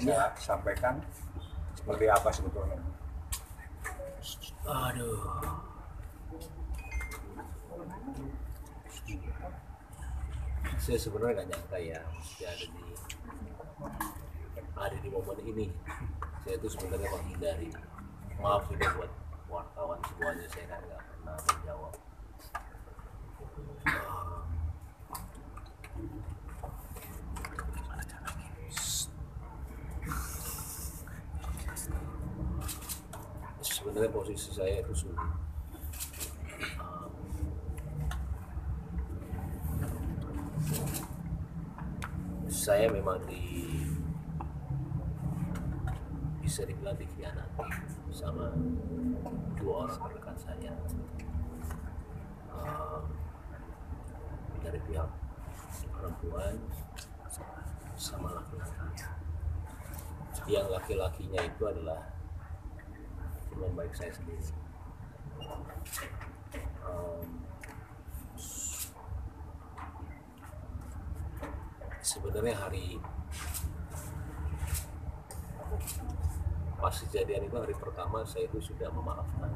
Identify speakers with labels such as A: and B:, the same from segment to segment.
A: saya sampaikan seperti apa sebetulnya.
B: Aduh. Saya sebenarnya nggak nyangka ya mesti ada di momen ini. Saya itu sebenarnya menghindari. Maaf juga buat wartawan semuanya, saya kan nggak pernah menjawab. Sebenarnya posisi saya itu sulit. Saya memang bisa dibilang dikhianati sama dua orang rekan saya, dari pihak perempuan sama laki-laki. Yang laki-lakinya itu adalah teman baik saya sendiri. Sebenarnya pas kejadian itu hari pertama saya itu sudah memaafkan,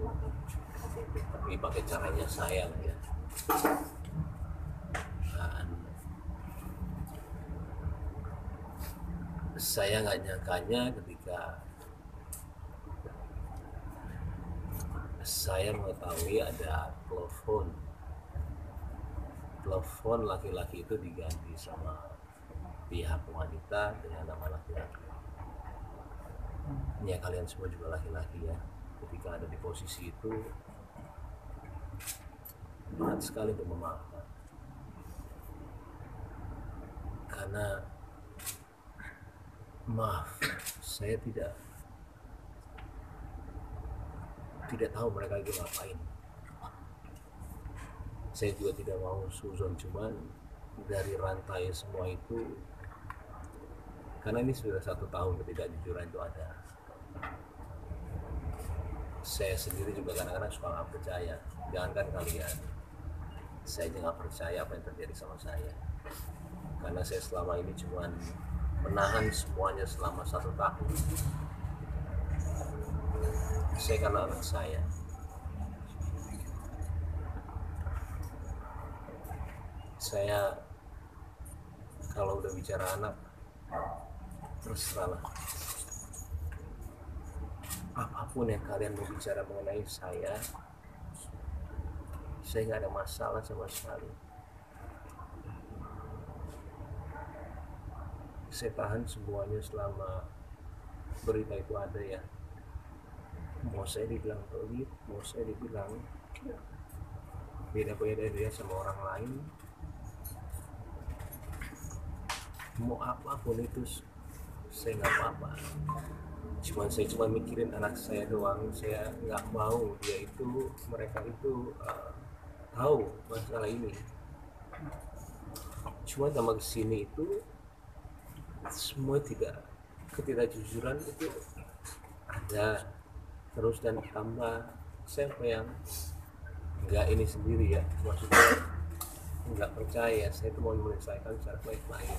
B: tapi pakai caranya saya lah ya. Dan saya nggak nyangkanya ketika saya mengetahui ada telepon laki-laki itu diganti sama pihak wanita dengan nama laki-laki. Ya kalian semua juga laki-laki ya, ketika ada di posisi itu berat sekali untuk memaafkan, karena maaf, saya tidak tahu mereka itu ngapain. Saya juga tidak mau suzon, cuman dari rantai semua itu, karena ini sudah 1 tahun ketidakjujuran itu ada. Saya sendiri juga kadang-kadang suka nggak percaya. Jangankan kalian, saya juga nggak percaya apa yang terjadi sama saya. Karena saya selama ini cuma menahan semuanya selama 1 tahun. Saya karena anak saya. Saya kalau udah bicara anak, terserahlah. Apapun yang kalian mau bicara mengenai saya nggak ada masalah sama sekali. Saya tahan semuanya selama berita itu ada ya. Mau saya dibilang pelit, mau saya dibilang beda-beda dia sama orang lain, mau apapun itu saya nggak apa-apa. Saya cuma mikirin anak saya doang. Saya nggak mau mereka itu tahu masalah ini. Cuma tambah kesini itu semua ketidakjujuran itu ada terus, dan tambah siapa yang nggak ini sendiri ya, maksudnya nggak percaya saya itu mau menyelesaikan secara baik-baik,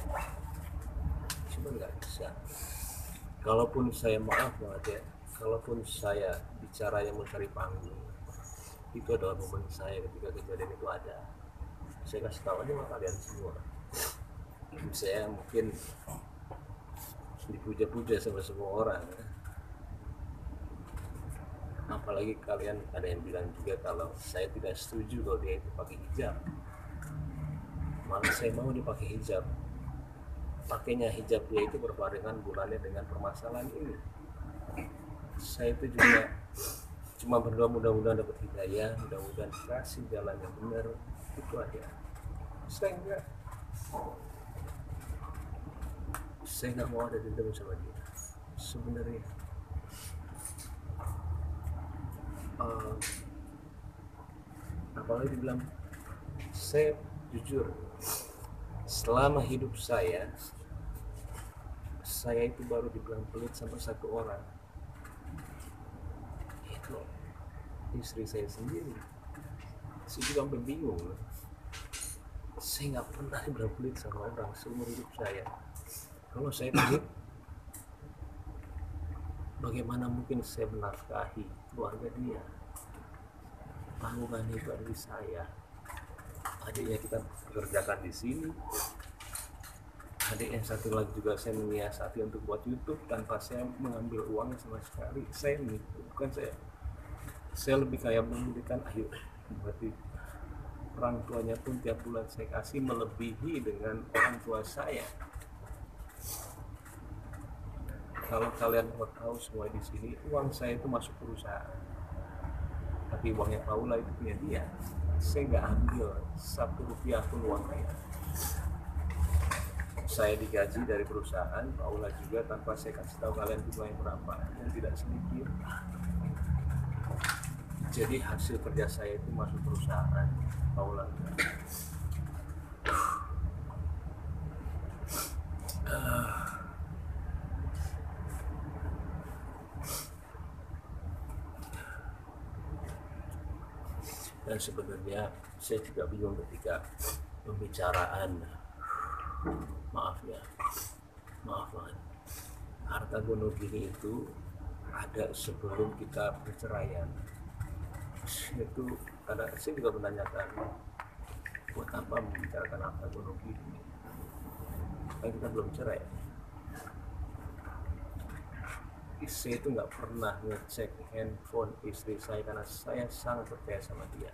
B: cuma nggak bisa. Kalaupun saya maaf banget ya, kalaupun saya bicara yang mencari panggung, itu adalah momen saya ketika kejadian itu ada. Saya kasih tahu aja sama kalian semua, saya mungkin dipuja-puja sama semua orang, apalagi kalian ada yang bilang juga kalau saya tidak setuju kalau dia itu pakai hijab. Malah saya mau dia pakai hijab. Pakainya hijab dia itu berbarengan bulannya dengan permasalahan ini. Saya itu juga cuma berdoa mudah-mudahan dapat hidayah, mudah-mudahan dikasih jalan yang benar, itu aja. Saya nggak mau ada dendam sama dia sebenarnya. Apalagi dibilang, saya jujur selama hidup saya itu baru dibilang pelit sama 1 orang, itu istri saya sendiri. Saya juga sampai bingung, saya nggak pernah dibilang pelit sama orang seumur hidup saya. Kalau saya pelit, bagaimana mungkin saya menafkahi keluarga dia? Tanggungan itu ada di saya. Adiknya kita pekerjakan di sini. Adik yang satu lagi juga saya menyiasati untuk buat YouTube tanpa saya mengambil uangnya sama sekali. Saya bukan saya lebih kayak memberikan, ayo berarti orang tuanya pun tiap bulan saya kasih melebihi dengan orang tua saya. Kalau kalian mau tahu semua di sini, uang saya itu masuk perusahaan, tapi uangnya Paula itu punya dia. Saya nggak ambil Rp1 pun uangnya. Saya digaji dari perusahaan, Paula juga, tanpa saya kasih tahu kalian jumlahnya berapa, dan tidak sedikit. Jadi hasil kerja saya itu masuk perusahaan, Paula. Dan sebenarnya saya juga bingung ketika pembicaraan, maaf harta gonogiri itu ada sebelum kita perceraian. Itu karena saya juga menanyakan, buat apa membicarakan harta gonogiri? Kan kita belum cerai. Saya itu nggak pernah ngecek handphone istri saya karena saya sangat percaya sama dia.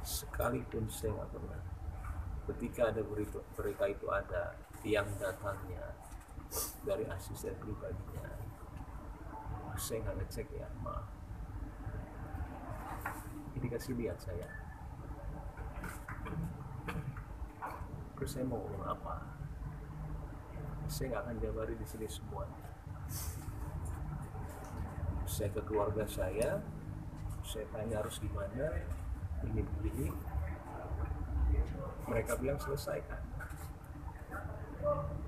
B: Sekalipun saya nggak pernah. Ketika ada berita itu ada, yang datangnya dari asisten pribadinya, saya nggak ngecek ya, maaf. Ini kasih lihat saya. Terus saya mau ngomong apa? Saya nggak akan jabari di sini semuanya. Saya ke keluarga saya tanya harus gimana, ini begini. Mereka bilang selesaikan.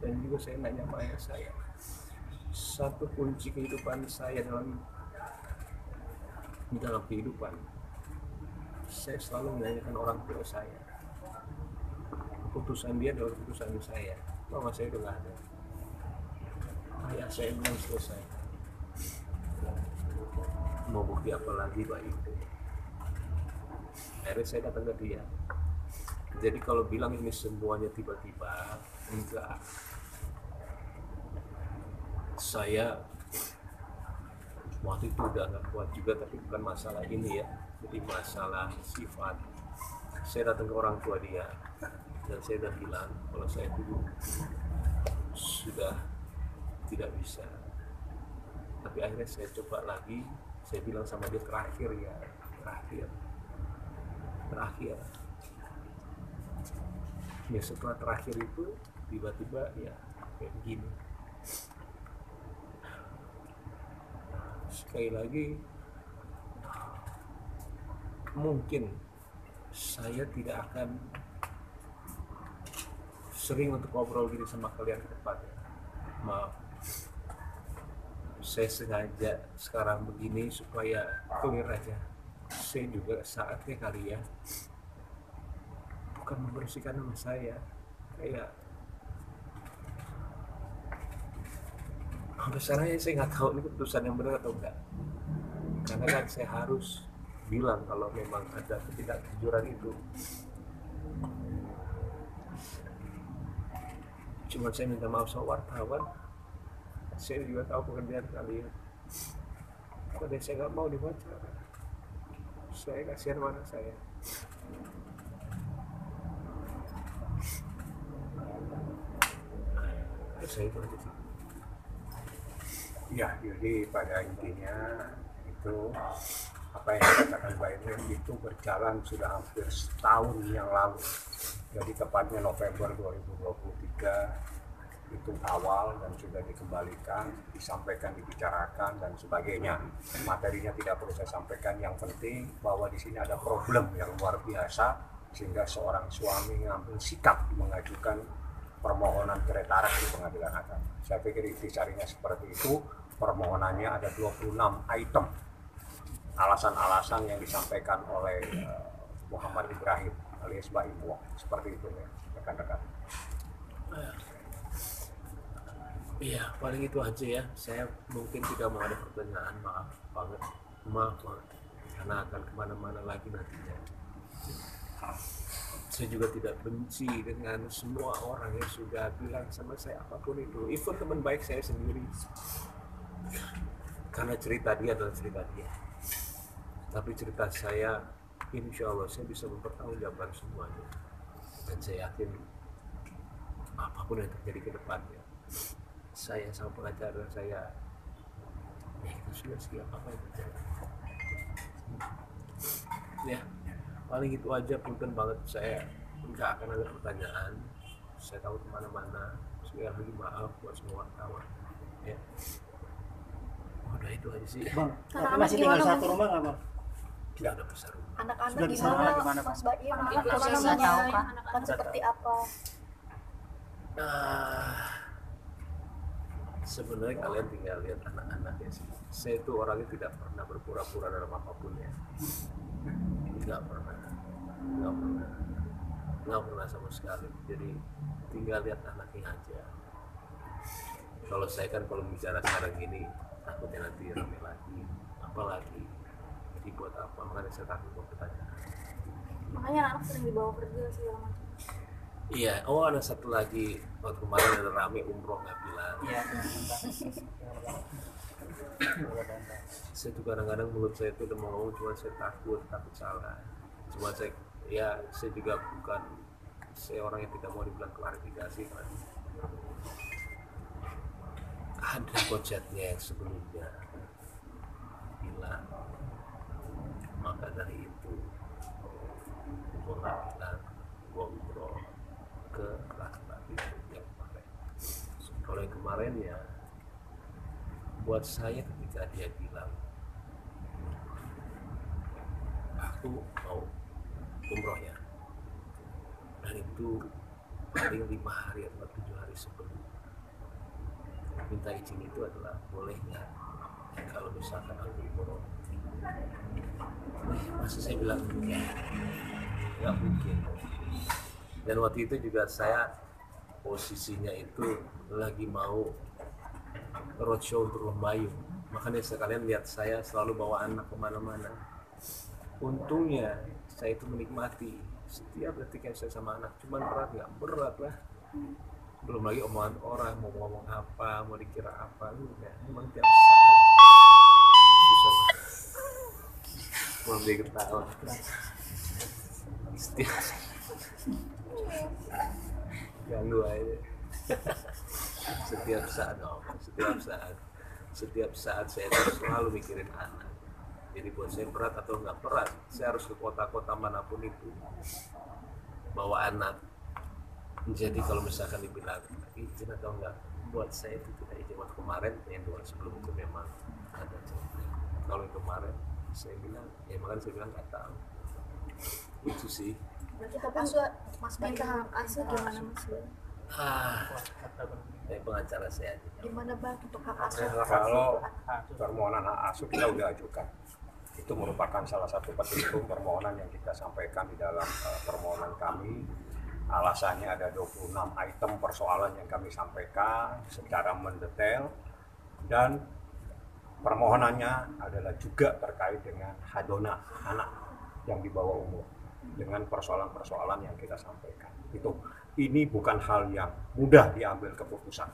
B: Dan juga saya nanya sama ayah saya, satu kunci kehidupan saya dalam kehidupan, saya selalu menanyakan orang tua saya. Keputusan dia adalah keputusan saya. Mama saya udah nggak ada. Ayah saya bilang selesai. Mau bukti apa lagi Pak itu? Akhirnya saya datang ke dia. Jadi kalau bilang ini semuanya tiba-tiba, enggak. Saya waktu itu udah nggak kuat juga, tapi bukan masalah ini ya. Jadi masalah sifat. Saya datang ke orang tua dia dan saya udah bilang kalau saya dulu sudah tidak bisa. Tapi akhirnya saya coba lagi. Saya bilang sama dia terakhir. Ya setelah terakhir itu tiba-tiba ya kayak begini. Sekali lagi, mungkin saya tidak akan sering untuk ngobrol gini sama kalian ke depannya. Maaf, saya sengaja sekarang begini supaya clear aja. Saya juga saatnya kali ya, bukan membersihkan nama saya, kayak sampai sekarang saya nggak tahu ini keputusan yang benar atau enggak. Karena kan saya harus bilang kalau memang ada ketidakjujuran itu. Cuma saya minta maaf sama wartawan. Saya juga tahu pekerjaan kalian. Kalau saya nggak mau dibaca, saya kasihan mana saya. Saya itu aja sih.
A: Ya, jadi pada intinya itu apa yang dikatakan Mbak Irwin itu berjalan sudah hampir setahun yang lalu. Jadi tepatnya November 2023 itu awal dan sudah dikembalikan, disampaikan, dibicarakan dan sebagainya. Materinya tidak perlu saya sampaikan. Yang penting bahwa di sini ada problem yang luar biasa sehingga seorang suami mengambil sikap mengajukan permohonan cerai tarik di pengadilan agama. Saya pikir intisarinya seperti itu. Permohonannya ada 26 item. Alasan-alasan yang disampaikan oleh Muhammad Ibrahim alias Mbak Ibu. Seperti itu ya, rekan-rekan.
B: Iya, paling itu aja ya. Saya mungkin tidak mau ada pertanyaan, maaf banget, karena akan kemana-mana lagi nantinya. Saya juga tidak benci dengan semua orang yang sudah bilang sama saya apapun itu, even teman baik saya sendiri, karena cerita dia adalah cerita dia. Tapi cerita saya, insya Allah saya bisa mempertanggungjawabkan semuanya, dan saya yakin apapun yang terjadi ke depannya, saya sama pengacara saya, ya kita sudah siap apa yang terjadi. Ya, paling itu aja. Punten banget, saya nggak akan ada pertanyaan, saya tahu kemana-mana. Sekali lagi maaf buat semua wartawan ya. Udah itu aja sih.
C: Bang, tapi
D: Anak-anak
C: masih tinggal
D: gimana,
C: satu
D: Bang?
C: rumah nggak bang?
B: Tidak ada besar rumah.
D: Anak-anak
C: Sudah di sana
D: gimana,
C: gimana,
D: Mas Bayu? Anak-anak
E: Itu saya
D: gimana
E: nggak tahu, Kak.
D: akan seperti apa?
B: Sebenarnya kalian tinggal lihat anak-anak ya sih. Saya itu orangnya tidak pernah berpura-pura dalam apapun ya. Nggak pernah sama sekali. Jadi tinggal lihat anaknya aja. Kalau saya kan kalau bicara sekarang gini, takutnya nanti rame lagi, apalagi dibuat apa, makanya saya takut mau bertanya.
D: Makanya anak sering dibawa kerja segala macam.
B: Iya, oh ada satu lagi, waktu kemarin ada rame umroh nggak bilang.
C: Iya.
B: Saya tuh kadang-kadang mulut saya tuh udah mau ngomong, cuma saya takut salah. Cuma saya juga bukan saya orang yang tidak mau dibilang klarifikasi kan. Ada konsepnya yang sebelumnya bilang, maka dari itu gue nggak bilang gue umroh ke laki-laki yang kemarin. Kalau yang kemarin ya buat saya ketika dia bilang aku mau umrohnya, dan itu paling 5 hari atau 7 hari sebelum minta izin itu adalah boleh nggak kalau misalkan aku umroh. Masa saya bilang nggak mungkin. Dan waktu itu juga saya posisinya itu lagi mau roadshow untuk Lembayung, makanya sekalian lihat saya selalu bawa anak kemana-mana. Untungnya saya itu menikmati setiap detik yang saya sama anak. Cuman berat nggak? Berat lah. Belum lagi omongan orang, mau ngomong apa, mau dikira apa, enggak. Emang tiap saat susah. Mau dia ketawa. Setiap ganggu aja. Setiap saat saya selalu mikirin anak. Jadi buat saya berat atau nggak berat, saya harus ke kota-kota manapun itu bawa anak. Jadi kalau misalkan dibilang izin atau enggak, buat saya itu tidak izin. Waktu kemarin yang 2 sebelum itu memang ada cerita. Kalau yang kemarin saya bilang, ya makanya saya bilang nggak tahu. Itu sih.
D: Berarti tapi juga Mas Bayu hak asuh gimana Mas Bayu?
B: Pengacara saya aja.
D: Gimana Bang untuk hak asuh?
A: Kalau permohonan hak asuh kita udah ajukan, itu merupakan salah satu petitum permohonan yang kita sampaikan di dalam permohonan kami. Alasannya ada 26 item persoalan yang kami sampaikan secara mendetail, dan permohonannya adalah juga terkait dengan hadona anak yang di bawah umur dengan persoalan-persoalan yang kita sampaikan. Ini bukan hal yang mudah diambil keputusan,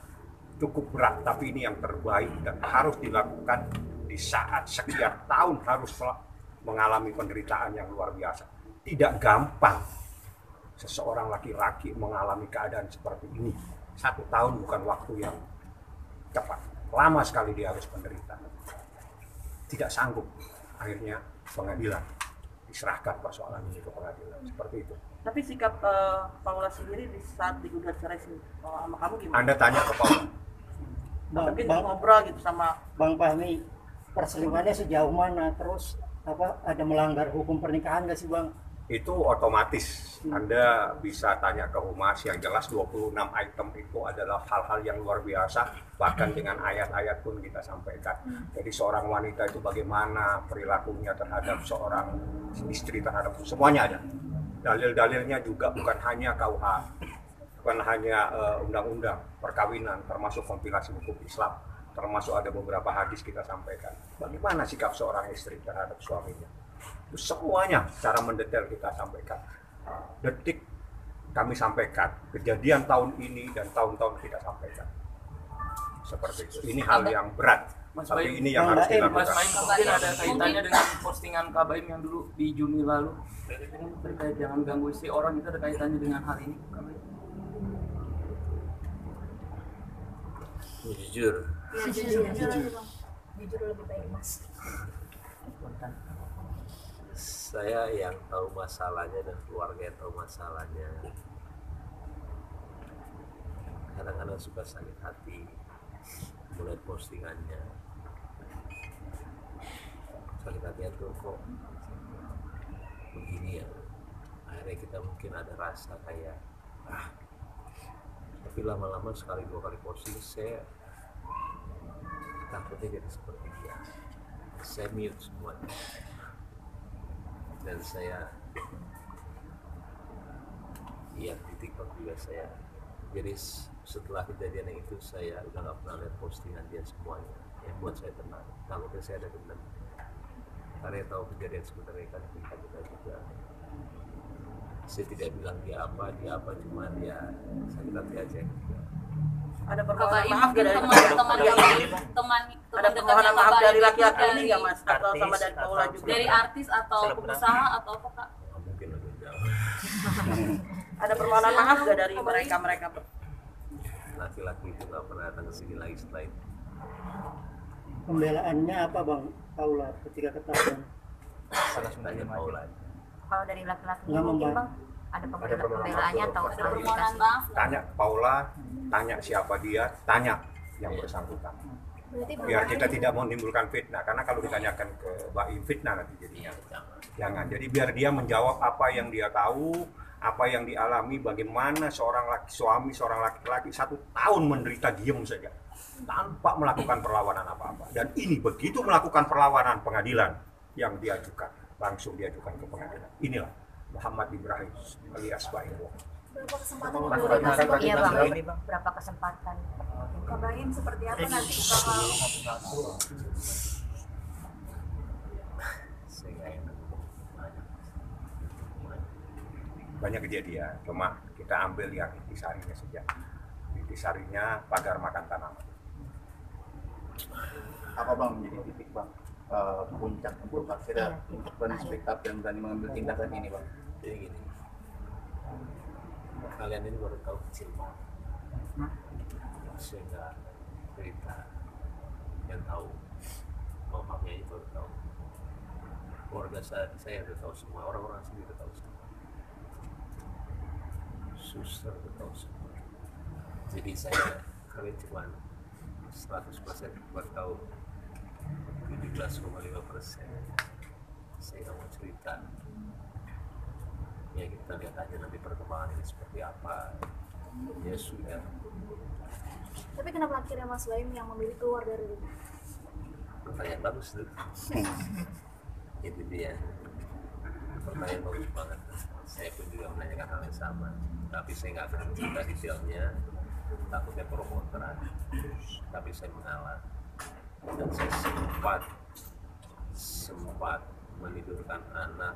A: cukup berat, tapi ini yang terbaik dan harus dilakukan di saat sekian tahun harus mengalami penderitaan yang luar biasa. Tidak gampang seseorang laki-laki mengalami keadaan seperti ini. 1 tahun bukan waktu yang cepat, lama sekali dia harus menderita. Tidak sanggup, akhirnya pengadilan diserahkan persoalan ini ke pengadilan, seperti itu.
E: Tapi sikap Paula sendiri di saat digugat cerai sama kamu gimana?
A: Anda tanya ke Paula.
E: Mungkin ngobrol gitu sama
C: Bang Fahmi, perselingkuhannya sejauh mana? Terus ada melanggar hukum pernikahan nggak sih Bang?
A: Itu otomatis Anda bisa tanya ke Humas. Yang jelas 26 item itu adalah hal-hal yang luar biasa, bahkan dengan ayat-ayat pun kita sampaikan. Jadi seorang wanita itu bagaimana perilakunya terhadap seorang istri, terhadap semuanya ada. Dalil-dalilnya juga bukan hanya KUH bukan hanya undang-undang perkawinan, termasuk kompilasi hukum Islam, termasuk ada beberapa hadis kita sampaikan. Bagaimana sikap seorang istri terhadap suaminya? Itu semuanya secara mendetail kita sampaikan. Detik kami sampaikan, kejadian tahun ini dan tahun-tahun kita sampaikan. Seperti itu. Ini hal yang berat.
F: Mas
A: Tapi
F: Baim,
A: ini yang harus
F: Mas
A: dilakukan.
F: Baim mungkin ada kaitannya dengan postingan Kak Baim yang dulu di Juni lalu terkait jangan ganggu istri orang, itu ada kaitannya dengan hal ini, Kak Baim?
B: Jujur,
D: Ya, jujur lebih baik mas.
B: saya yang tahu masalahnya dan keluarga yang tahu masalahnya kadang-kadang suka sakit hati melihat postingannya. Sakit hatinya tuh kok begini ya. Akhirnya kita mungkin ada rasa kayak tapi lama-lama sekali 2 kali posting saya takutnya jadi seperti dia. Saya mute semuanya dan saya di TikTok juga saya. Jadi setelah kejadian yang itu saya udah nggak pernah lihat postingan dia semuanya, yang buat saya tenang. Takutnya saya ada dendam karena tahu kejadian sebenarnya kan kita juga. Saya tidak bilang dia apa cuma dia sakit hati aja.
E: Ada
G: Kak
E: permohonan
G: Baim
E: maaf
G: mungkin
E: dari
G: teman-teman
E: yang ini?
G: teman
E: Ada
G: dekatnya
E: permohonan
G: Kak
E: maaf dari
G: Baim
E: laki-laki
G: itu
E: ini nggak mas? Atau sama dari Paula juga?
G: dari artis atau pengusaha atau apa Kak?
B: Mungkin lebih jauh.
E: Ada permohonan maaf nggak dari mereka?
B: Laki-laki itu nggak pernah datang ke sini lagi setelah itu.
C: Pembelaannya apa Bang Paula ketika ketahuan?
B: Tanya Paula aja.
H: Kalau dari laki-laki
C: Nggak
H: mungkin
C: membantu.
H: bang ada
A: permohonan
H: pembelaannya
A: maaf.
H: atau
G: Ada permohonan
H: klarifikasi?
G: maaf.
A: Tanya Paula, tanya siapa dia, tanya yang bersangkutan.
D: Berarti
A: Biar kita tidak menimbulkan fitnah, karena kalau ditanyakan ke Baim fitnah nanti jadinya. Jangan. Jadi biar dia menjawab apa yang dia tahu, apa yang dialami, bagaimana seorang suami, seorang laki-laki 1 tahun menderita diem saja tanpa melakukan perlawanan apa-apa. Dan ini begitu melakukan perlawanan pengadilan yang diajukan, langsung diajukan ke pengadilan. Inilah Muhammad Ibrahim alias Baim.
D: berapa kesempatan
C: Bang,
D: yang
C: bagaimana
D: diberikan?
H: Iya bang,
C: Ini, Bang.
H: berapa kesempatan?
D: Kak Baim seperti apa nanti bakal
B: Saya nggak enak.
A: Banyak kejadian, cuma kita ambil yang intisarinya saja. Intisarinya pagar makan tanaman.
I: Apa bang menjadi titik bang puncak untuk akhirnya untuk berani speak up dan berani mengambil tindakan ini bang?
B: Jadi gini, kalian ini baru tahu kecil banget. Saya nggak cerita yang tahu, bapaknya itu baru tahu. Keluarga saya udah tahu semua, orang-orang sini udah tahu semua. Suster udah tahu semua. Jadi kalian cuma 100% baru tahu 17,5%. Saya nggak mau cerita. Ya kita lihat aja nanti perkembangan ini seperti apa. Ya sudah.
D: tapi kenapa akhirnya Mas Baim yang memilih keluar dari rumah?
B: Pertanyaan bagus tuh. Itu dia. Pertanyaan bagus banget. Saya pun juga menanyakan hal yang sama. Tapi saya nggak akan cerita detailnya. Takutnya pro kontra. Tapi saya mengalah. Dan saya sempat menidurkan anak.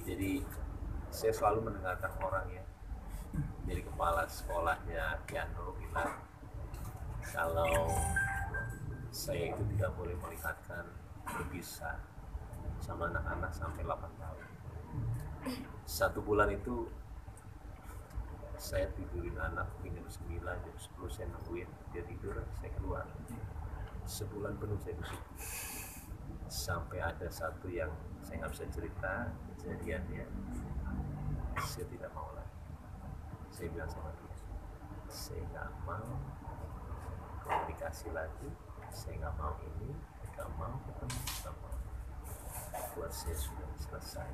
B: Jadi saya selalu mendengarkan orang ya. Jadi kepala sekolahnya piano bilang kalau saya itu tidak boleh melihatkan berpisah sama anak-anak sampai 8 tahun. 1 bulan itu saya tidurin anak jam 9, jam 10 saya nungguin dia tidur, saya keluar. Sebulan penuh saya di situ. Sampai ada satu yang saya nggak bisa cerita kejadiannya, saya tidak mau lagi. Saya bilang sama dia, saya nggak mau komunikasi lagi, saya nggak mau ini, nggak mau ketemu, nggak mau. Buat saya sudah selesai.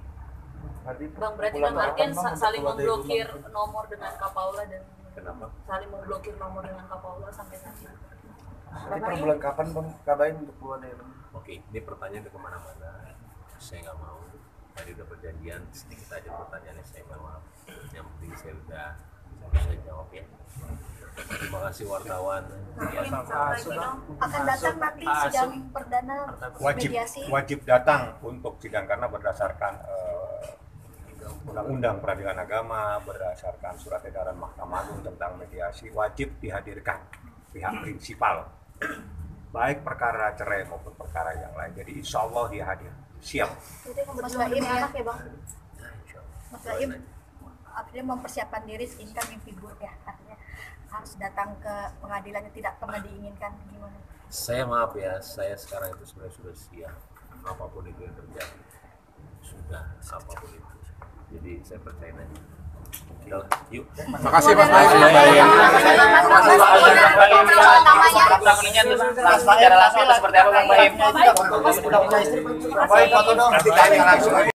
G: Bang, berarti kan artian saling memblokir nomor dengan Kak Paula dan
B: Kenapa?
G: saling memblokir nomor dengan Kak Paula sampai saat ini.
I: Jadi per bulan kapan bang kabarin untuk keluar dari rumah?
B: Oke, ini pertanyaan udah kemana-mana. Saya nggak mau. Tadi udah perjanjian, sedikit aja pertanyaannya saya nggak mau. Yang penting saya udah Saya jawab ya. Terima kasih wartawan.
D: Akan datang nanti sidang perdana mediasi.
A: Wajib datang untuk sidang karena berdasarkan Undang-Undang Peradilan Agama, berdasarkan surat edaran Mahkamah Agung tentang mediasi, wajib dihadirkan pihak prinsipal, baik perkara cerai maupun perkara yang lain. Jadi insya Allah dia hadir, siap.
D: Itu yang berdua demi anak ya bang.
H: Mas Baim artinya mempersiapkan diri sehingga mimpi buruk ya, artinya harus datang ke pengadilan yang tidak pernah diinginkan, gimana?
B: Saya maaf ya, saya sekarang itu sebenarnya sudah siap apapun itu yang terjadi, sudah apapun itu. Jadi saya percaya aja. Yuk.
A: Makasih Mas Baim.
I: Secara langsung seperti apa Bang Baim?
C: Sudah punya istri,
A: Nanti tanya langsung.